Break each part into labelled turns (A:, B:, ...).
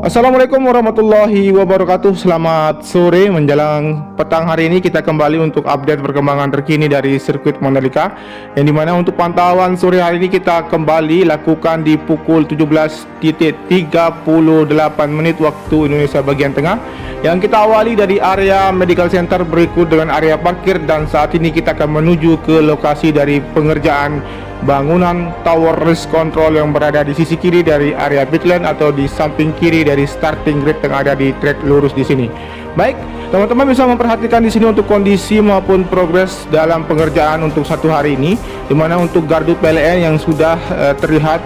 A: Assalamualaikum warahmatullahi wabarakatuh. Selamat sore menjelang petang hari ini kita kembali untuk update perkembangan terkini dari sirkuit Mandalika, yang dimana untuk pantauan sore hari ini kita kembali lakukan di pukul 17.38 waktu Indonesia bagian tengah, yang kita awali dari area medical center berikut dengan area parkir, dan saat ini kita akan menuju ke lokasi dari pengerjaan bangunan tower race control yang berada di sisi kiri dari area pitland atau di samping kiri dari starting grid yang ada di track lurus di sini. Baik, teman-teman bisa memperhatikan di sini untuk kondisi maupun progres dalam pengerjaan untuk satu hari ini, dimana untuk gardu PLN yang sudah terlihat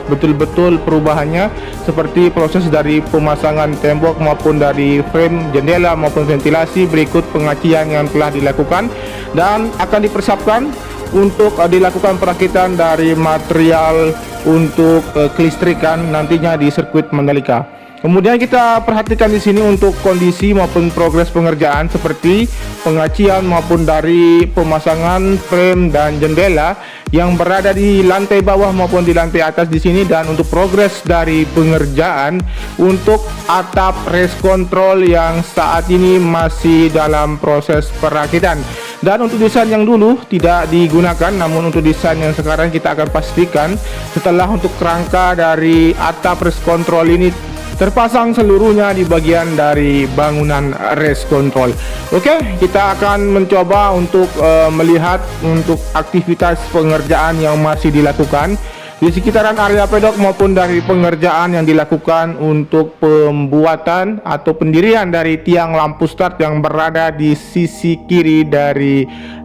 A: betul-betul perubahannya, seperti proses dari pemasangan tembok maupun dari frame jendela maupun ventilasi berikut pengacian yang telah dilakukan dan akan dipersiapkan untuk dilakukan perakitan dari material untuk kelistrikan nantinya di sirkuit Mandalika. Kemudian kita perhatikan di sini untuk kondisi maupun progres pengerjaan seperti pengacian maupun dari pemasangan frame dan jendela yang berada di lantai bawah maupun di lantai atas di sini, dan untuk progres dari pengerjaan untuk atap race control yang saat ini masih dalam proses perakitan. Dan untuk desain yang dulu tidak digunakan, namun untuk desain yang sekarang kita akan pastikan setelah untuk kerangka dari atap race control ini terpasang seluruhnya di bagian dari bangunan race control. Oke, kita akan mencoba untuk melihat untuk aktivitas pengerjaan yang masih dilakukan di sekitaran area pedok maupun dari pengerjaan yang dilakukan untuk pembuatan atau pendirian dari tiang lampu start yang berada di sisi kiri dari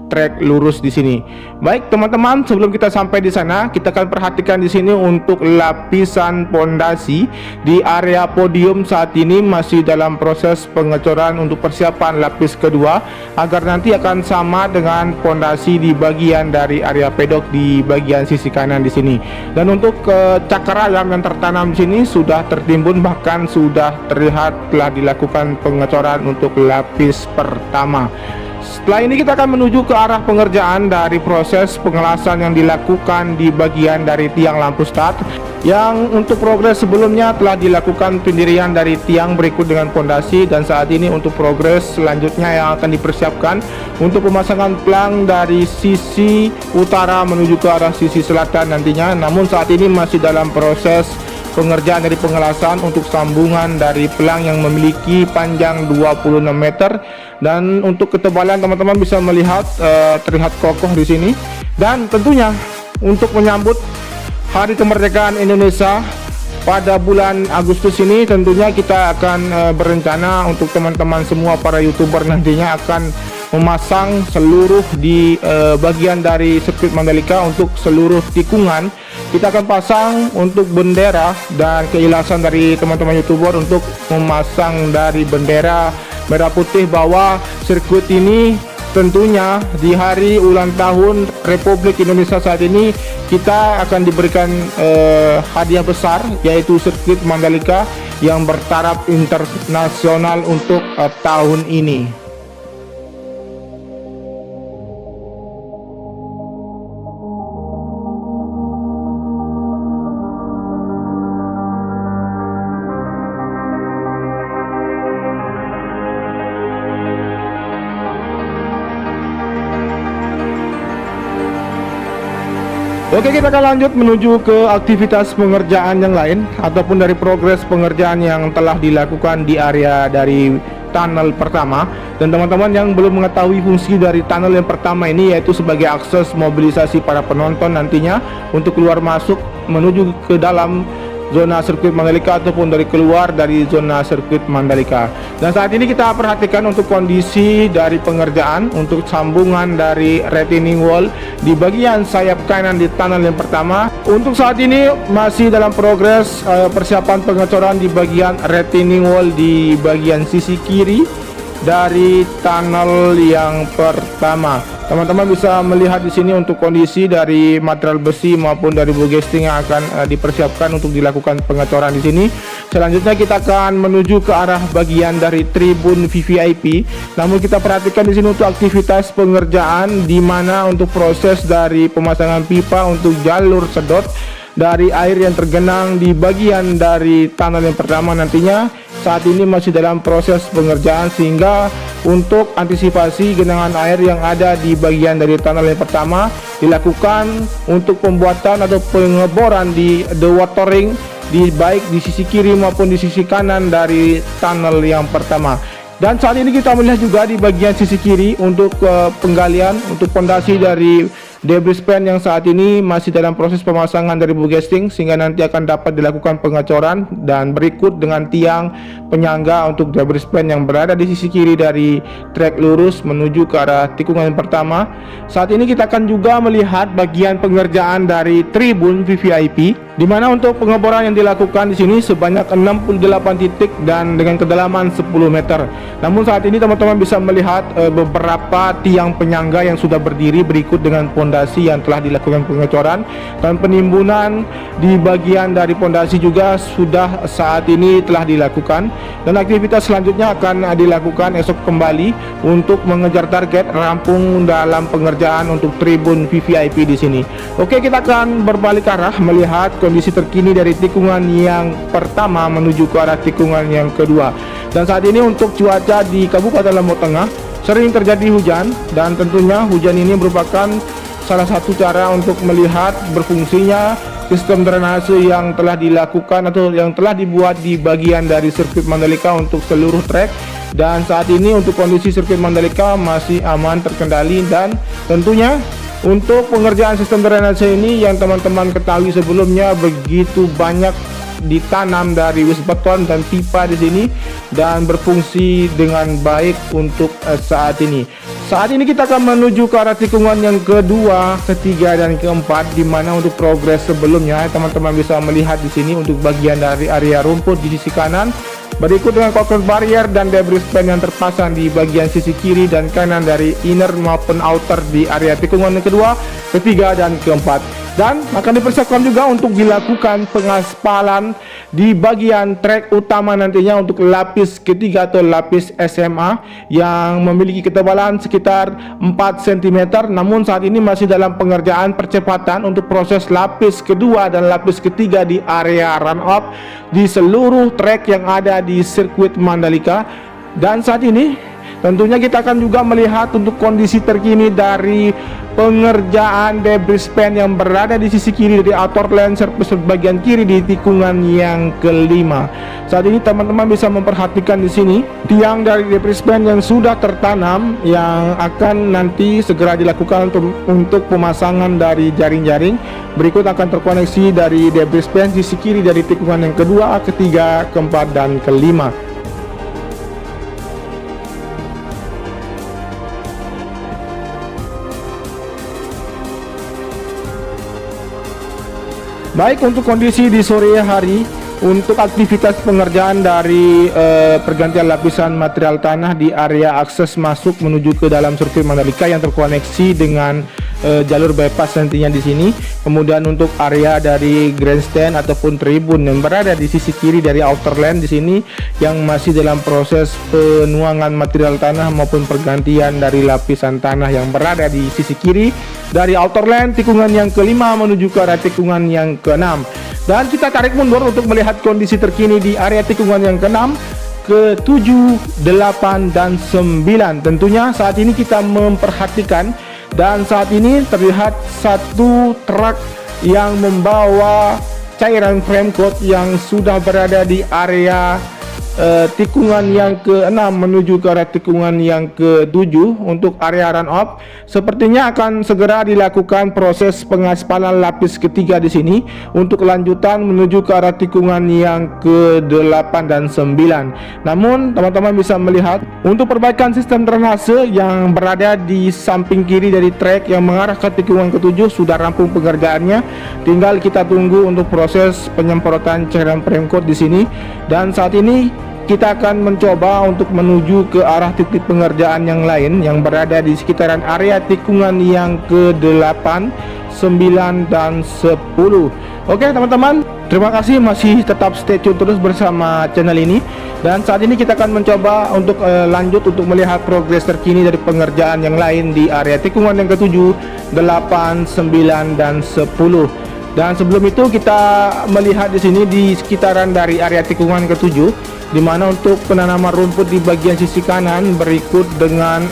A: trek lurus di sini. Baik teman-teman, sebelum kita sampai di sana, kita akan perhatikan di sini untuk lapisan pondasi di area podium saat ini masih dalam proses pengecoran untuk persiapan lapis kedua agar nanti akan sama dengan pondasi di bagian dari area pedok di bagian sisi kanan di sini. Dan untuk cakar ayam yang tertanam di sini sudah tertimbun, bahkan sudah terlihat telah dilakukan pengecoran untuk lapis pertama. Setelah ini kita akan menuju ke arah pengerjaan dari proses pengelasan yang dilakukan di bagian dari tiang lampu start, yang untuk progres sebelumnya telah dilakukan pendirian dari tiang berikut dengan pondasi, dan saat ini untuk progres selanjutnya yang akan dipersiapkan untuk pemasangan pelang dari sisi utara menuju ke arah sisi selatan nantinya. Namun saat ini masih dalam proses pengerjaan dari pengelasan untuk sambungan dari pelang yang memiliki panjang 26 meter, dan untuk ketebalan teman-teman bisa melihat terlihat kokoh di sini. Dan tentunya untuk menyambut Hari Kemerdekaan Indonesia pada bulan Agustus ini, tentunya kita akan berencana untuk teman-teman semua para YouTuber nantinya akan memasang seluruh di bagian dari sirkuit Mandalika untuk seluruh tikungan. Kita akan pasang untuk bendera, dan keikhlasan dari teman-teman YouTuber untuk memasang dari bendera merah putih bahwa sirkuit ini tentunya di hari ulang tahun Republik Indonesia saat ini kita akan diberikan hadiah besar, yaitu sirkuit Mandalika yang bertaraf internasional untuk tahun ini. Oke, kita akan lanjut menuju ke aktivitas pengerjaan yang lain ataupun dari progres pengerjaan yang telah dilakukan di area dari tunnel pertama. Dan teman-teman yang belum mengetahui fungsi dari tunnel yang pertama ini, yaitu sebagai akses mobilisasi para penonton nantinya untuk keluar masuk menuju ke dalam zona sirkuit Mandalika ataupun dari keluar dari zona sirkuit Mandalika. Dan saat ini kita perhatikan untuk kondisi dari pengerjaan untuk sambungan dari retaining wall di bagian sayap kanan di tunnel yang pertama. Untuk saat ini masih dalam progres persiapan pengecoran di bagian retaining wall di bagian sisi kiri dari tunnel yang pertama. Teman-teman bisa melihat di sini untuk kondisi dari material besi maupun dari bogesting yang akan dipersiapkan untuk dilakukan pengecoran di sini. Selanjutnya kita akan menuju ke arah bagian dari tribun VVIP. Namun kita perhatikan di sini untuk aktivitas pengerjaan, di mana untuk proses dari pemasangan pipa untuk jalur sedot dari air yang tergenang di bagian dari tunnel yang pertama nantinya saat ini masih dalam proses pengerjaan, sehingga untuk antisipasi genangan air yang ada di bagian dari tunnel yang pertama dilakukan untuk pembuatan atau pengeboran di dewatering baik di sisi kiri maupun di sisi kanan dari tunnel yang pertama. Dan saat ini kita melihat juga di bagian sisi kiri untuk penggalian untuk pondasi dari debris span yang saat ini masih dalam proses pemasangan dari bogesting, sehingga nanti akan dapat dilakukan pengecoran dan berikut dengan tiang penyangga untuk debris span yang berada di sisi kiri dari trek lurus menuju ke arah tikungan yang pertama. Saat ini kita akan juga melihat bagian pengerjaan dari tribun VVIP, di mana untuk pengeboran yang dilakukan di sini sebanyak 68 titik dan dengan kedalaman 10 meter. Namun saat ini teman-teman bisa melihat beberapa tiang penyangga yang sudah berdiri berikut dengan pondasi yang telah dilakukan pengecoran, dan penimbunan di bagian dari pondasi juga sudah saat ini telah dilakukan, dan aktivitas selanjutnya akan dilakukan esok kembali untuk mengejar target rampung dalam pengerjaan untuk tribun VVIP di sini. Oke, kita akan berbalik arah melihat kondisi terkini dari tikungan yang pertama menuju ke arah tikungan yang kedua. Dan saat ini untuk cuaca di Kabupaten Lombok Tengah sering terjadi hujan, dan tentunya hujan ini merupakan salah satu cara untuk melihat berfungsinya sistem drainase yang telah dilakukan atau yang telah dibuat di bagian dari sirkuit Mandalika untuk seluruh trek. Dan saat ini untuk kondisi sirkuit Mandalika masih aman terkendali, dan tentunya untuk pengerjaan sistem drainase ini yang teman-teman ketahui sebelumnya begitu banyak ditanam dari wis beton dan pipa di sini dan berfungsi dengan baik untuk saat ini. Saat ini kita akan menuju ke arah tikungan yang kedua, ketiga, dan keempat, di mana untuk progres sebelumnya teman-teman bisa melihat di sini untuk bagian dari area rumput di sisi kanan berikut dengan concrete barrier dan debris span yang terpasang di bagian sisi kiri dan kanan dari inner maupun outer di area tikungan yang kedua, ketiga, dan keempat. Dan akan dipersiapkan juga untuk dilakukan pengaspalan di bagian trek utama nantinya untuk lapis ketiga atau lapis SMA yang memiliki ketebalan sekitar 4 cm. Namun saat ini masih dalam pengerjaan percepatan untuk proses lapis kedua dan lapis ketiga di area run off di seluruh trek yang ada di sirkuit Mandalika. Dan saat ini tentunya kita akan juga melihat untuk kondisi terkini dari pengerjaan debris span yang berada di sisi kiri dari outer lane surface bagian kiri di tikungan yang kelima. Saat ini teman-teman bisa memperhatikan di sini tiang dari debris span yang sudah tertanam yang akan nanti segera dilakukan untuk pemasangan dari jaring-jaring. Berikut akan terkoneksi dari debris span sisi kiri dari tikungan yang kedua, ketiga, keempat, dan kelima. Baik, untuk kondisi di sore hari untuk aktivitas pengerjaan dari pergantian lapisan material tanah di area akses masuk menuju ke dalam sirkuit Mandalika yang terkoneksi dengan jalur bypass nantinya di sini. Kemudian untuk area dari grandstand ataupun tribun yang berada di sisi kiri dari outer lane di sini yang masih dalam proses penuangan material tanah maupun pergantian dari lapisan tanah yang berada di sisi kiri dari outer lane tikungan yang kelima menuju ke arah tikungan yang keenam. Dan kita tarik mundur untuk melihat kondisi terkini di area tikungan yang ke-6, ke-7, 8, dan 9. Tentunya saat ini kita memperhatikan, dan saat ini terlihat satu truk yang membawa cairan frame coat yang sudah berada di area tikungan yang ke-6 menuju ke arah tikungan yang ke-7 untuk area run off. Sepertinya akan segera dilakukan proses pengaspalan lapis ketiga di sini untuk kelanjutan menuju ke arah tikungan yang ke-8 dan 9. Namun teman-teman bisa melihat untuk perbaikan sistem drainase yang berada di samping kiri dari trek yang mengarah ke tikungan ke-7 sudah rampung pengerjaannya. Tinggal kita tunggu untuk proses penyemprotan cairan frame coat di sini. Dan saat ini kita akan mencoba untuk menuju ke arah titik pengerjaan yang lain yang berada di sekitaran area tikungan yang ke-8, 9, dan 10. Oke teman-teman, terima kasih masih tetap stay tune terus bersama channel ini. Dan saat ini kita akan mencoba untuk lanjut untuk melihat progres terkini dari pengerjaan yang lain di area tikungan yang ke-7, 8, 9, dan 10. Dan sebelum itu kita melihat di sini di sekitaran dari area tikungan ke-7, di mana untuk penanaman rumput di bagian sisi kanan berikut dengan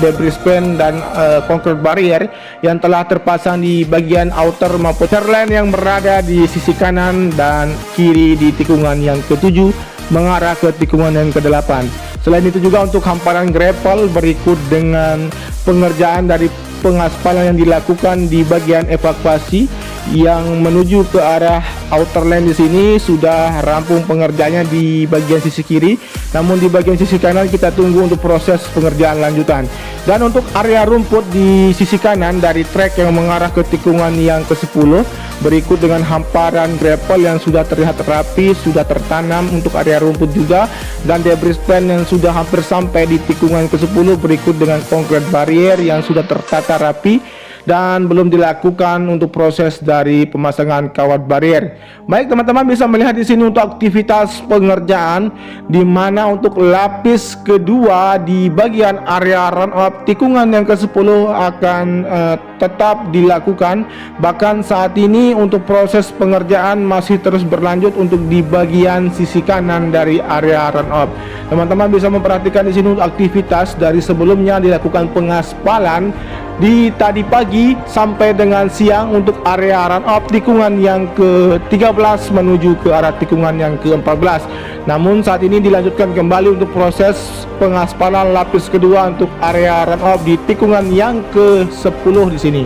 A: debris pen dan concrete barrier yang telah terpasang di bagian outer maupun line yang berada di sisi kanan dan kiri di tikungan yang ke-7 mengarah ke tikungan yang ke-8. Selain itu juga untuk hamparan gravel berikut dengan pengerjaan dari pengaspalan yang dilakukan di bagian evakuasi yang menuju ke arah outer lane. Di sini sudah rampung pengerjaannya di bagian sisi kiri, namun di bagian sisi kanan kita tunggu untuk proses pengerjaan lanjutan. Dan untuk area rumput di sisi kanan dari trek yang mengarah ke tikungan yang ke-10 berikut dengan hamparan gravel yang sudah terlihat rapi, sudah tertanam untuk area rumput juga, dan debris pen yang sudah hampir sampai di tikungan ke-10 berikut dengan concrete barrier yang sudah tertata rapi dan belum dilakukan untuk proses dari pemasangan kawat barrier. Baik teman-teman, bisa melihat di sini untuk aktivitas pengerjaan di mana untuk lapis kedua di bagian area run up tikungan yang ke-10 akan tetap dilakukan. Bahkan saat ini untuk proses pengerjaan masih terus berlanjut untuk di bagian sisi kanan dari area run up. Teman-teman bisa memperhatikan di sini untuk aktivitas dari sebelumnya dilakukan pengaspalan di tadi pagi sampai dengan siang untuk area run up tikungan yang ke-13 menuju ke arah tikungan yang ke-14. Namun saat ini dilanjutkan kembali untuk proses pengaspalan lapis kedua untuk area run up di tikungan yang ke-10 di sini.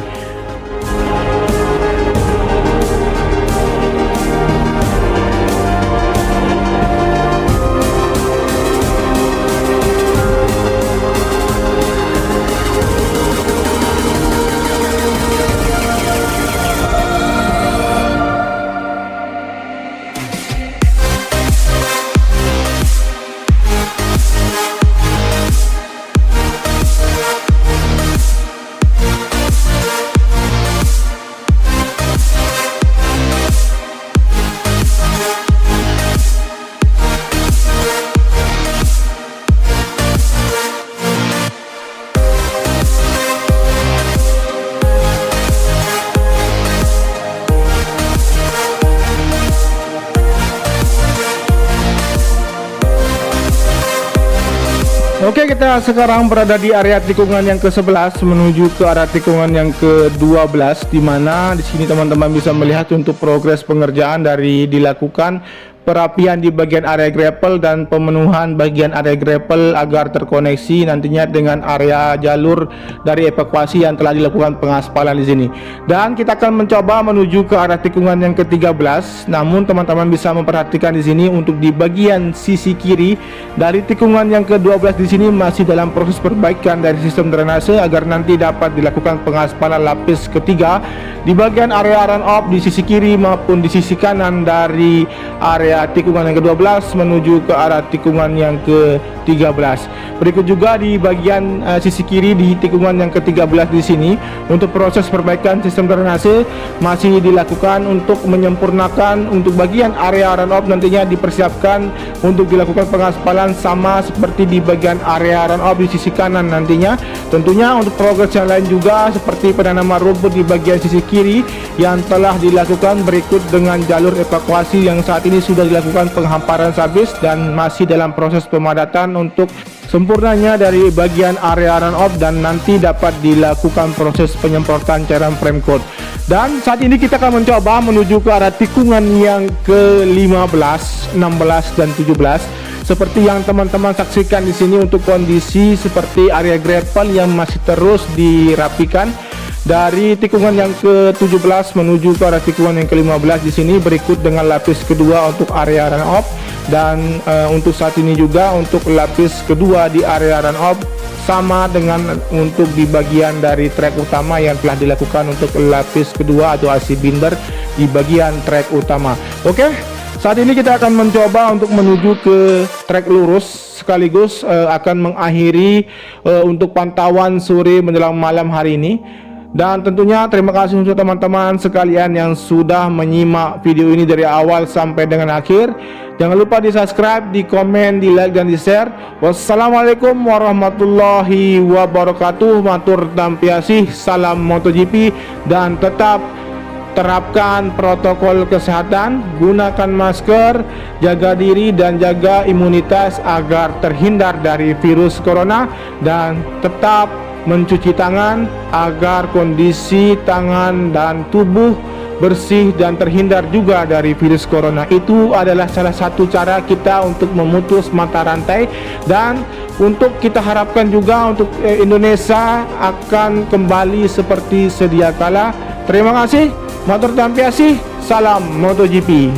A: Oke, kita sekarang berada di area tikungan yang ke-11 menuju ke arah tikungan yang ke-12, di mana di sini teman-teman bisa melihat untuk progres pengerjaan dari dilakukan perapian di bagian area gravel dan pemenuhan bagian area gravel agar terkoneksi nantinya dengan area jalur dari evakuasi yang telah dilakukan pengaspalan di sini. Dan kita akan mencoba menuju ke arah tikungan yang ke-13. Namun teman-teman bisa memperhatikan di sini untuk di bagian sisi kiri dari tikungan yang ke-12 di sini masih dalam proses perbaikan dari sistem drainase agar nanti dapat dilakukan pengaspalan lapis ketiga di bagian area run off di sisi kiri maupun di sisi kanan dari area tikungan yang ke-12 menuju ke arah tikungan yang ke-13. Berikut juga di bagian sisi kiri di tikungan yang ke-13 di sini untuk proses perbaikan sistem drainase masih dilakukan untuk menyempurnakan untuk bagian area run off nantinya dipersiapkan untuk dilakukan pengaspalan sama seperti di bagian area run off di sisi kanan nantinya. Tentunya untuk progres yang lain juga seperti penanaman rumput di bagian sisi kiri yang telah dilakukan berikut dengan jalur evakuasi yang saat ini sudah dilakukan penghamparan sabis dan masih dalam proses pemadatan untuk sempurnanya dari bagian area run off dan nanti dapat dilakukan proses penyemprotan cairan frame coat. Dan saat ini kita akan mencoba menuju ke arah tikungan yang ke-15, 16 dan 17. Seperti yang teman-teman saksikan di sini untuk kondisi seperti area gravel yang masih terus dirapikan dari tikungan yang ke-17 menuju ke arah tikungan yang ke-15 di sini berikut dengan lapis kedua untuk area run off dan untuk saat ini juga untuk lapis kedua di area run off sama dengan untuk di bagian dari trek utama yang telah dilakukan untuk lapis kedua atau AC binder di bagian trek utama. Oke, Saat ini kita akan mencoba untuk menuju ke trek lurus, sekaligus akan mengakhiri untuk pantauan sore menjelang malam hari ini. Dan tentunya terima kasih untuk teman-teman sekalian yang sudah menyimak video ini dari awal sampai dengan akhir. Jangan lupa di subscribe, di komen, di like, dan di share. Wassalamualaikum warahmatullahi wabarakatuh. Matur tampiasih, salam MotoGP, dan tetap terapkan protokol kesehatan, gunakan masker, jaga diri dan jaga imunitas agar terhindar dari virus corona, dan tetap mencuci tangan agar kondisi tangan dan tubuh bersih dan terhindar juga dari virus corona. Itu adalah salah satu cara kita untuk memutus mata rantai, dan untuk kita harapkan juga untuk Indonesia akan kembali seperti sedia kala. Terima kasih. Matur tampiasih, salam MotoGP.